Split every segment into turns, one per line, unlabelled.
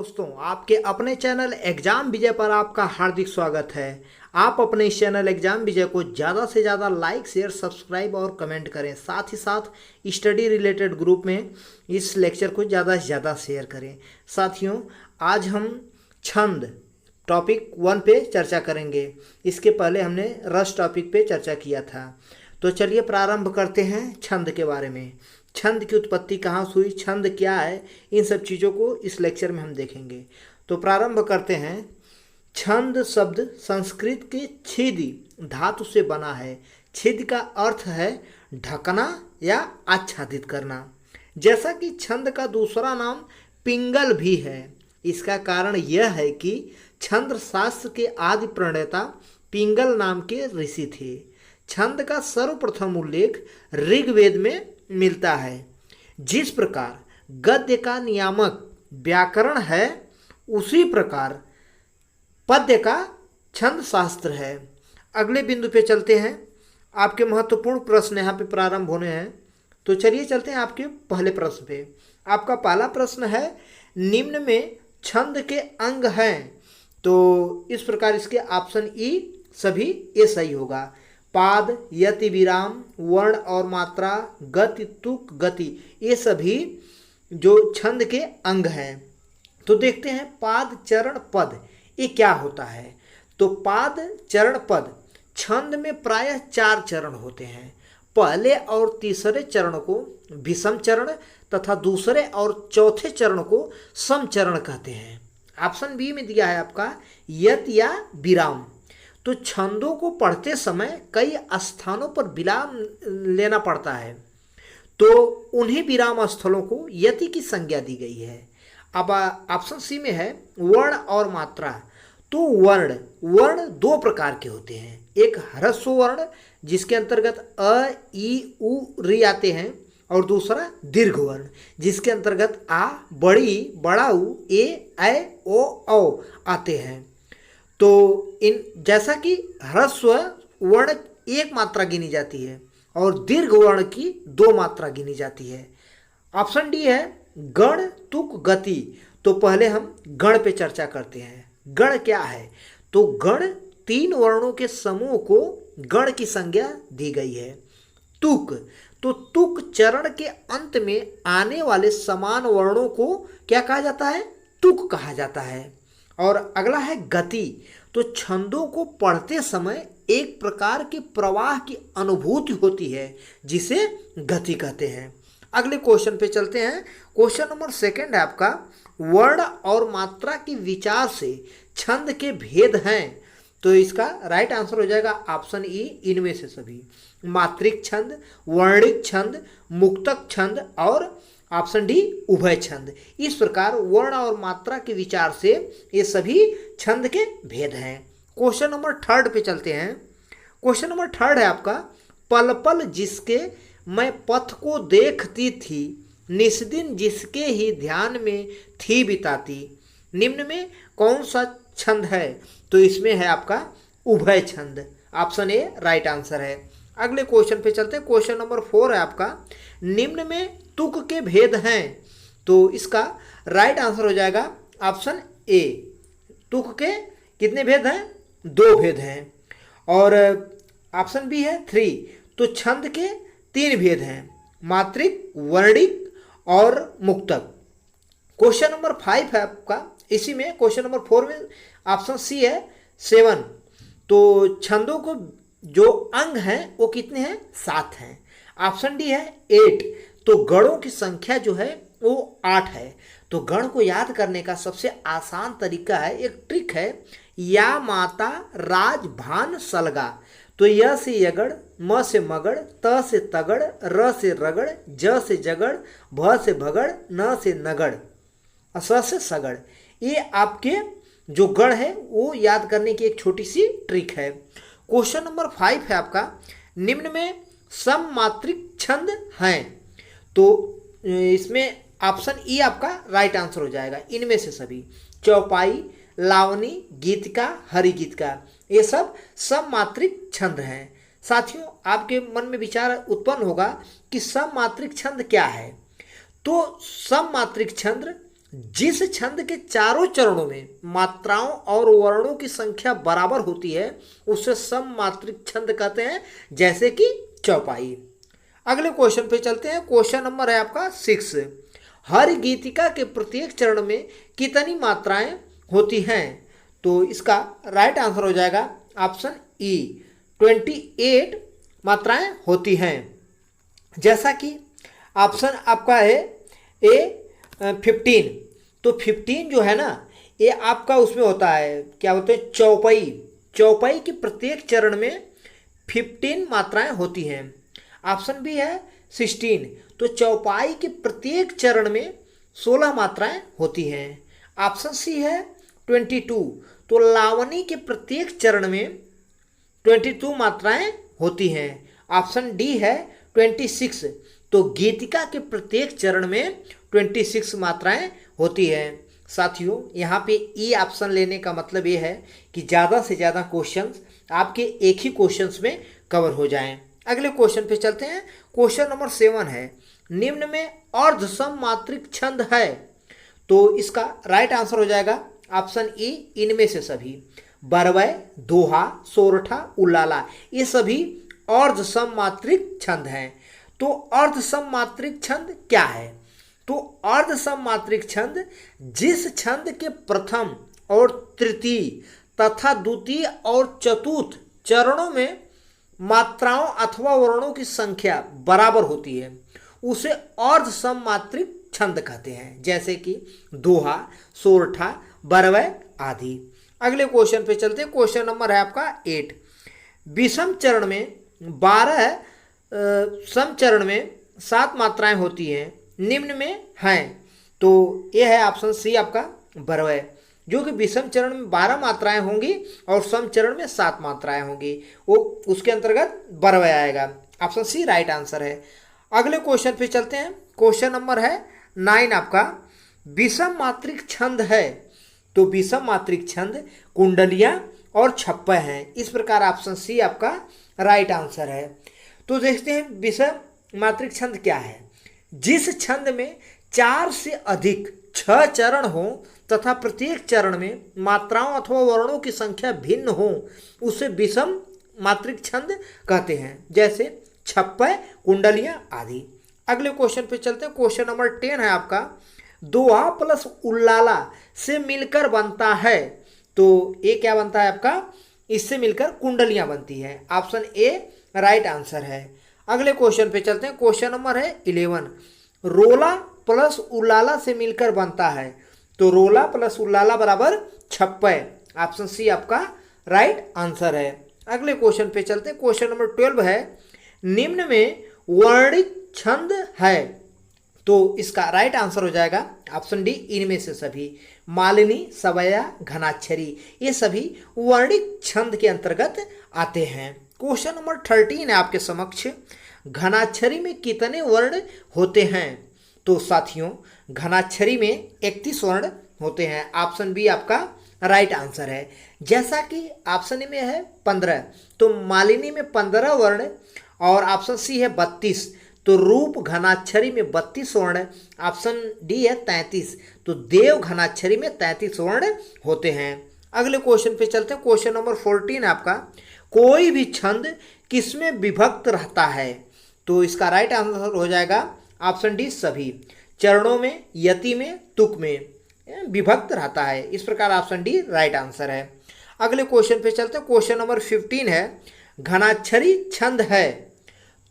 दोस्तों, आपके अपने चैनल एग्जाम विजय पर आपका हार्दिक स्वागत है। आप अपने इस चैनल एग्जाम विजय को ज़्यादा से ज़्यादा लाइक, शेयर, सब्सक्राइब और कमेंट करें। साथ ही साथ स्टडी रिलेटेड ग्रुप में इस लेक्चर को ज़्यादा से ज़्यादा शेयर करें। साथियों, आज हम छंद टॉपिक 1 पे चर्चा करेंगे। इसके पहले हमने रस टॉपिक पे चर्चा किया था। तो चलिए प्रारंभ करते हैं छंद के बारे में। छंद की उत्पत्ति कहाँ से हुई, छंद क्या है, इन सब चीज़ों को इस लेक्चर में हम देखेंगे। तो प्रारंभ करते हैं। छंद शब्द संस्कृत के छिदि धातु से बना है। छिद का अर्थ है ढकना या आच्छादित करना। जैसा कि छंद का दूसरा नाम पिंगल भी है। इसका कारण यह है कि छंद शास्त्र के आदि प्रणेता पिंगल नाम के ऋषि थे। छंद का सर्वप्रथम उल्लेख ऋग्वेद में मिलता है। जिस प्रकार गद्य का नियामक व्याकरण है, उसी प्रकार पद्य का छंद शास्त्र है। अगले बिंदु पे चलते हैं। आपके महत्वपूर्ण प्रश्न यहाँ पे प्रारंभ होने हैं। तो चलिए चलते हैं आपके पहले प्रश्न पे। आपका पहला प्रश्न है, निम्न में छंद के अंग हैं। तो इस प्रकार इसके ऑप्शन ई सभी ये सही होगा। पाद, यति, विराम, वर्ण और मात्रा, गति, तुक, गति, ये सभी जो छंद के अंग हैं। तो देखते हैं पाद, चरण, पद ये क्या होता है। तो पाद, चरण, पद छंद में प्रायः 4 चरण होते हैं। पहले और तीसरे चरण को विषम चरण तथा दूसरे और चौथे चरण को सम चरण कहते हैं। ऑप्शन बी में दिया है आपका यत या विराम। तो छंदों को पढ़ते समय कई स्थानों पर विराम लेना पड़ता है, तो उन्हीं विराम स्थलों को यति की संज्ञा दी गई है। अब ऑप्शन सी में है वर्ण और मात्रा। तो वर्ण 2 प्रकार के होते हैं। एक ह्रस्व वर्ण जिसके अंतर्गत अ, ई, उ, ऋ आते हैं, और दूसरा दीर्घ वर्ण जिसके अंतर्गत आ, बड़ी, बड़ा उ, ए, ऐ, ओ, औ आते हैं। तो इन जैसा कि ह्रस्व वर्ण 1 मात्रा गिनी जाती है और दीर्घ वर्ण की 2 मात्रा गिनी जाती है। ऑप्शन डी है गण, तुक, गति। तो पहले हम गण पे चर्चा करते हैं। गण क्या है। तो गण 3 वर्णों के समूह को गण की संज्ञा दी गई है। तुक, तो तुक चरण के अंत में आने वाले समान वर्णों को क्या कहा जाता है, तुक कहा जाता है। और अगला है गति। तो छंदों को पढ़ते समय एक प्रकार के प्रवाह की अनुभूति होती है जिसे गति कहते हैं। अगले क्वेश्चन पे चलते हैं। क्वेश्चन नंबर 2 है आपका, वर्ण और मात्रा के विचार से छंद के भेद हैं। तो इसका राइट आंसर हो जाएगा ऑप्शन ई, इनमें से सभी। मात्रिक छंद, वर्णिक छंद, मुक्तक छंद और ऑप्शन डी उभय छंद। इस प्रकार वर्ण और मात्रा के विचार से ये सभी छंद के भेद हैं। क्वेश्चन नंबर 3 पे चलते हैं। क्वेश्चन नंबर 3 है आपका, पल पल जिसके मैं पथ को देखती थी, निस्दिन जिसके ही ध्यान में थी बिताती, निम्न में कौन सा छंद है। तो इसमें है आपका उभय छंद। ऑप्शन ए राइट आंसर है। अगले क्वेश्चन पे चलते हैं। क्वेश्चन नंबर 4 है आपका, निम्न में तुक के भेद हैं। तो इसका राइट आंसर हो जाएगा ऑप्शन ए। तुक के कितने भेद हैं, 2 भेद हैं। और ऑप्शन बी है 3। तो छंद के 3 भेद हैं, मात्रिक, वर्णिक और मुक्तक। क्वेश्चन नंबर 5 है आपका, इसी में क्वेश्चन नंबर 4 में ऑप्शन सी है 7। तो छंदों को जो अंग हैं वो कितने हैं, 7 हैं। ऑप्शन डी है 8। तो गणों की संख्या जो है वो 8 है। तो गण को याद करने का सबसे आसान तरीका है, एक ट्रिक है, या माता राज भान सलगा। तो य से यगड़, म से मगड़, त से तगड़, र से रगड़, ज से जगड़, भ से भगड़, न से नगड़, स से सगड़। ये आपके जो गण है वो याद करने की एक छोटी सी ट्रिक है। क्वेश्चन नंबर 5 है आपका, निम्न में सम मात्रिक छंद हैं। तो इसमें ऑप्शन ई आपका राइट आंसर हो जाएगा, इनमें से सभी। चौपाई, लावनी, गीतिका, हरिगीतिका, ये सब सम मात्रिक छंद हैं। साथियों, आपके मन में विचार उत्पन्न होगा कि सम मात्रिक छंद क्या है। तो सम मात्रिक छंद जिस छंद के चारों चरणों में मात्राओं और वर्णों की संख्या बराबर होती है उसे सममात्रिक छंद कहते हैं, जैसे कि चौपाई। अगले क्वेश्चन पे चलते हैं। क्वेश्चन नंबर है आपका 6। हर गीतिका के प्रत्येक चरण में कितनी मात्राएं होती हैं? तो इसका राइट आंसर हो जाएगा ऑप्शन ई, 28 मात्राएं होती हैं। जैसा कि ऑप्शन आपका है ए 15। तो 15 जो है ना, ये आपका उसमें होता है, क्या बोलते हैं, चौपाई। चौपाई के प्रत्येक चरण में 15 मात्राएं होती हैं। ऑप्शन बी है 16। तो चौपाई के प्रत्येक चरण में 16 मात्राएं होती हैं। ऑप्शन सी है 22। तो लावनी के प्रत्येक चरण में 22 मात्राएं होती हैं। ऑप्शन डी है 26। तो गीतिका के प्रत्येक चरण में 26 मात्राएं होती हैं। साथियों, यहाँ पे ई ऑप्शन लेने का मतलब ये है कि ज़्यादा से ज़्यादा क्वेश्चंस आपके एक ही क्वेश्चंस में कवर हो जाएं। अगले क्वेश्चन पे चलते हैं। क्वेश्चन नंबर 7 है, निम्न में अर्धसम मात्रिक छंद है? तो इसका राइट आंसर हो जाएगा ऑप्शन ई, इनमें से सभी। बरवै, दोहा, सोरठा, उल्लाला, ये सभी अर्धसम मात्रिक छंद हैं। तो अर्धसम मात्रिक छंद क्या है? तो अर्धसम मात्रिक छंद जिस छंद के प्रथम और तृतीय तथा द्वितीय और चतुर्थ चरणों में मात्राओं अथवा वर्णों की संख्या बराबर होती है उसे अर्धसम मात्रिक छंद कहते हैं, जैसे कि दोहा, सोरठा, बरवै आदि। अगले क्वेश्चन पे चलते हैं। क्वेश्चन नंबर है आपका 8। विषम चरण में 12, सम चरण में 7 मात्राएं होती हैं, निम्न में हैं। तो यह है ऑप्शन सी आपका बरवै, जो कि विषम चरण में 12 मात्राएं होंगी और सम चरण में 7 मात्राएं होंगी, वो उसके अंतर्गत बरवै आएगा। ऑप्शन सी राइट आंसर है। अगले क्वेश्चन पे चलते हैं। क्वेश्चन नंबर है 9 आपका, विषम मात्रिक छंद है? तो विषम मात्रिक छंद कुंडलियां और छप्पे हैं। इस प्रकार ऑप्शन सी आपका राइट आंसर है। तो देखते हैं विषम मात्रिक छंद क्या है। जिस छंद में 4 से अधिक 6 चरण हो तथा प्रत्येक चरण में मात्राओं अथवा वर्णों की संख्या भिन्न हो उसे विषम मात्रिक छंद कहते हैं, जैसे छप्पे, कुंडलियां आदि। अगले क्वेश्चन पे चलते हैं। क्वेश्चन नंबर 10 है आपका, दोहा प्लस उल्लाला से मिलकर बनता है? तो ये क्या बनता है आपका? इससे मिलकर कुंडलियां बनती है। ऑप्शन ए राइट आंसर है। अगले क्वेश्चन पे चलते हैं। क्वेश्चन नंबर है 11, रोला प्लस उल्लाला से मिलकर बनता है? तो रोला प्लस उल्लाला बराबर छप्पे। ऑप्शन सी आपका राइट आंसर है। अगले क्वेश्चन पे चलते हैं। क्वेश्चन नंबर 12 है, निम्न में वर्णिक छंद है? तो इसका राइट आंसर हो जाएगा ऑप्शन डी, इनमें से सभी। मालिनी, सवैया, घनाक्षरी, ये सभी वर्णिक छंद के अंतर्गत आते हैं। क्वेश्चन नंबर 13 है आपके समक्ष, घनाक्षरी में कितने वर्ण होते हैं? तो साथियों, घनाक्षरी में 31 वर्ण होते हैं। ऑप्शन बी आपका राइट आंसर है। जैसा कि ऑप्शन ए में है 15, तो मालिनी में 15 वर्ण और ऑप्शन सी है 32। तो रूप घनाक्षरी में 32 वर्ण, ऑप्शन डी है 33। तो देव घनाक्षरी में 33 वर्ण होते हैं। अगले क्वेश्चन पे चलते हैं। क्वेश्चन नंबर 14 है आपका, कोई भी छंद किसमें विभक्त रहता है? तो इसका राइट आंसर हो जाएगा ऑप्शन डी, सभी। चरणों में, यति में, तुक में विभक्त रहता है। इस प्रकार ऑप्शन डी राइट आंसर है। अगले क्वेश्चन पे चलते हैं। क्वेश्चन नंबर 15 है, घनाक्षरी छंद है?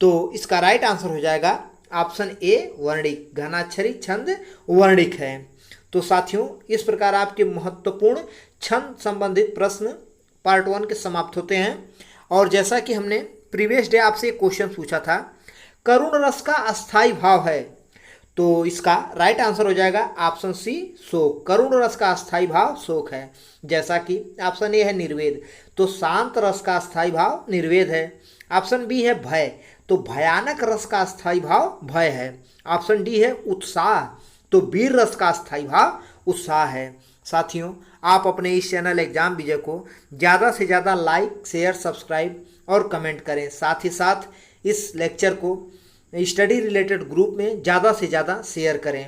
तो इसका राइट आंसर हो जाएगा ऑप्शन ए, वर्णिक। घनाक्षरी छंद वर्णिक है। तो साथियों, इस प्रकार आपके महत्वपूर्ण छंद संबंधित प्रश्न पार्ट 1 के समाप्त होते हैं। और जैसा कि हमने प्रीवियस डे आपसे एक क्वेश्चन पूछा था, करुण रस का अस्थाई भाव है? तो इसका राइट आंसर हो जाएगा ऑप्शन सी, शोक। करुण रस का अस्थाई भाव शोक है। जैसा कि ऑप्शन ए है निर्वेद, तो शांत रस का अस्थाई भाव निर्वेद है। ऑप्शन बी है भय, तो भयानक रस का अस्थाई भाव भय है। ऑप्शन डी है उत्साह, तो वीर रस का अस्थाई भाव उत्साह है। साथियों, आप अपने इस चैनल एग्जाम विजय को ज़्यादा से ज़्यादा लाइक, शेयर, सब्सक्राइब और कमेंट करें। साथ ही साथ इस लेक्चर को स्टडी रिलेटेड ग्रुप में ज़्यादा से ज़्यादा शेयर करें।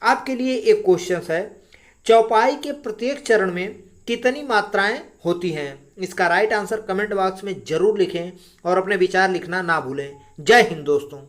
आपके लिए एक क्वेश्चन है, चौपाई के प्रत्येक चरण में कितनी मात्राएं होती हैं? इसका राइट आंसर कमेंट बॉक्स में जरूर लिखें और अपने विचार लिखना ना भूलें। जय हिंद दोस्तों।